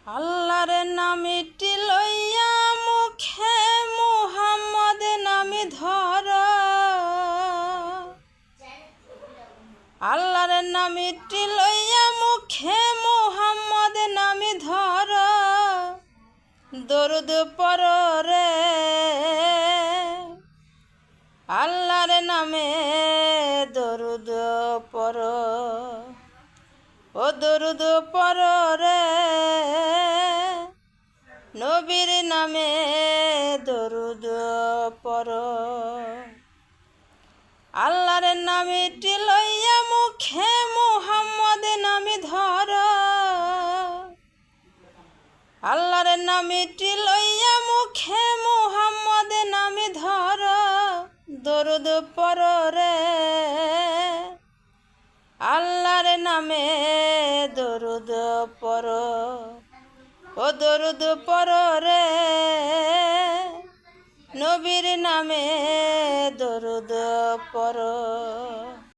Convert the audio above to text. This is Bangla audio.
আল্লাহর নামটি লইয়া মুখে মুহাম্মদ নামি ধর। আল্লাহর নামটি লইয়া মুখে মুহাম্মদ নামি ধর। দরুদ পড় রে আল্লাহর নামে দরুদ পড়। ও দরুদ পড় রে নবীর নামে দরুদ পড়। আল্লাহর নামটি লইয়া মুখে মুহাম্মদ নামি ধর। আল্লাহর নামটি লইয়া মুখে মুহাম্মদ নামি ধর। দরুদ পড় রে আল্লাহর নামে দরুদ পড়। ও দরুদ পড় রে নবীর নামে দরুদ পড়।